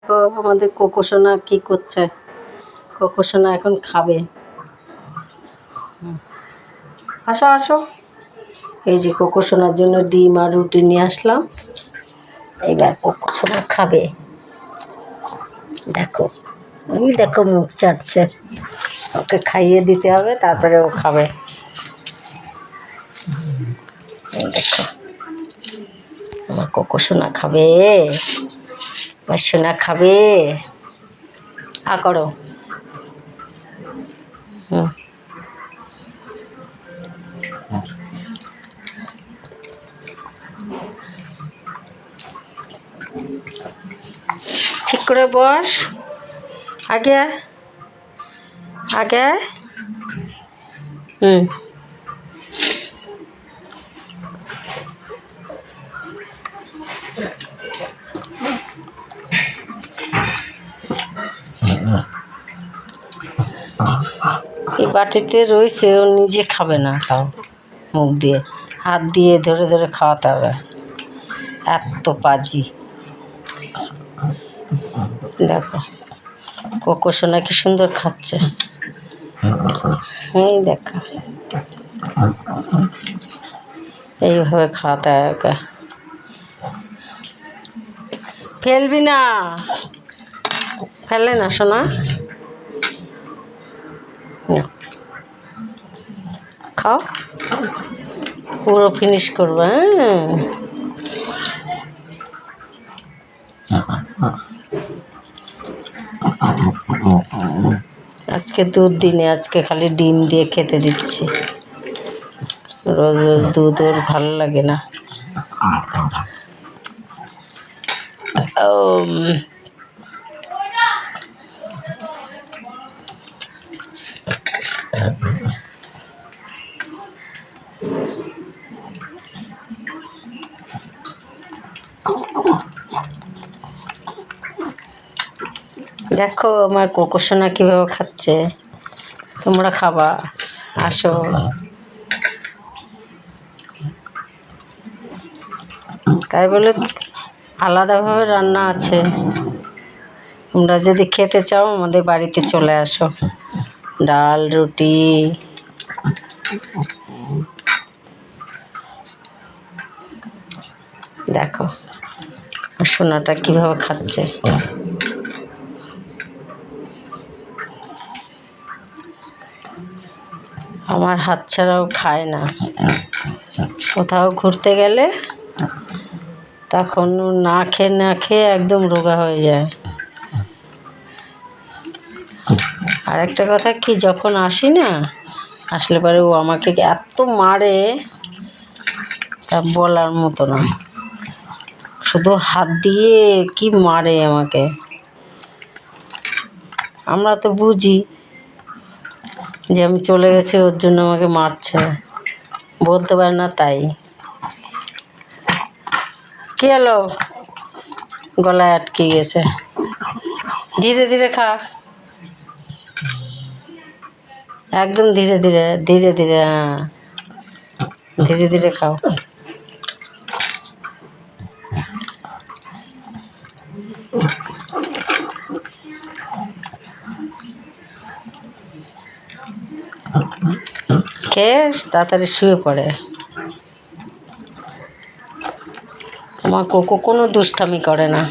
তো আমাদের কোকোসোনা কি করছে? কোকোসোনা এখন খাবে। আসো আসো, এই যে কোকোসোনার জন্য ডিম আর রুটি নিয়ে আসলাম। এবার কোকোসোনা খাবে। দেখো, ওই দেখো মুখ চাটছে। ওকে খাইয়ে দিতে হবে, তারপরে ও খাবে। এই দেখো, আমার কোকোসোনা খাবে। আমার সোনা খাবে। করো। হুম, ঠিক করে বস। আগে আগে। হুম, এই বাটিতে রয়েছে, ও নিজে খাবে না। খাও মুখ দিয়ে, হাত দিয়ে ধরে ধরে খাওয়াতে হবে। এত পাজি। দেখো কোকোসোনা কি সুন্দর খাচ্ছে। এই দেখো, এইভাবে খাওয়াতে হবে ওকে। ফেলবি না, ফেলে না সোনা। খাও, পুরো ফিনিশ করবো। আজকে দুধ দিনে, আজকে খালি ডিম দিয়ে খেতে দিচ্ছি। রোজ রোজ দুধ ওর ভালো লাগে না। দেখো আমার কোকোসোনা কীভাবে খাচ্ছে। তোমরা খাবা, আসো। তাই বলে আলাদাভাবে রান্না আছে। তোমরা যদি খেতে চাও আমাদের বাড়িতে চলে আসো। ডাল, রুটি। দেখো সোনাটা কীভাবে খাচ্ছে। আমার হাত ছাড়াও খায় না। কোথাও ঘুরতে গেলে তখন না খেয়ে একদম রোগা হয়ে যায়। আর একটা কথা কি, যখন আসি না, আসলে পরে ও আমাকে এত মারে, তা বলার মতো না। শুধু হাত দিয়ে কি মারে আমাকে। আমরা তো বুঝি যে আমি চলে গেছি ওর জন্য আমাকে মারছে, বলতে পারে না তাই। কি হলো? গলায় আটকে গেছে। ধীরে ধীরে খা, একদম ধীরে ধীরে ধীরে ধীরে। হ্যাঁ, ধীরে ধীরে খাও। খেয়ে তাড়াতাড়ি শুয়ে পড়ে। আমার কোকো কোনো দুষ্টামি করে না।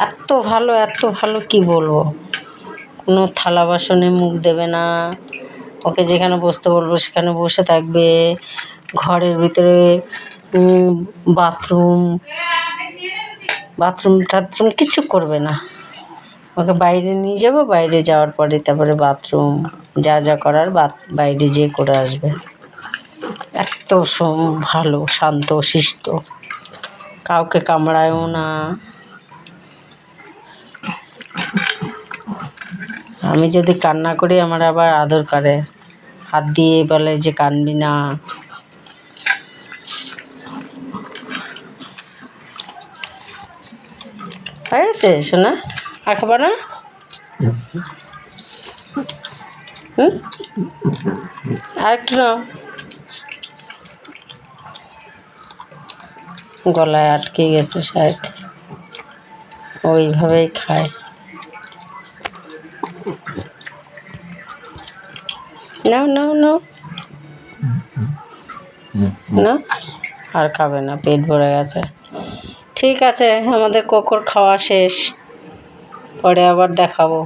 এত ভালো কি বলবো। কোনো থালা বাসনে মুখ দেবে না। ওকে যেখানে বসতে বলবো সেখানে বসে থাকবে। ঘরের ভিতরে বাথরুম টাথরুম কিছু করবে না। ওকে বাইরে নিয়ে যাবো, বাইরে যাওয়ার পরে তারপরে বাথরুম যা যা করার বাইরে যেয়ে করে আসবে। এত ভালো, শান্ত শিষ্ট, কাউকে কামড়ায়ও না। আমি যদি কান্না করি আমার আবার আদর করে, হাত দিয়ে বলে যে কাঁদবি না। হয়ে গেছে সোনা, আর খাবা না? আর একটু নাও। গলায় আটকে গেছে শায়দ। ওইভাবেই খায়। নাও নাও নাও, না আর খাবে না, পেট ভরে গেছে। ঠিক আছে, আমাদের কোকোর খাওয়া শেষ, পরে আবার দেখাবো।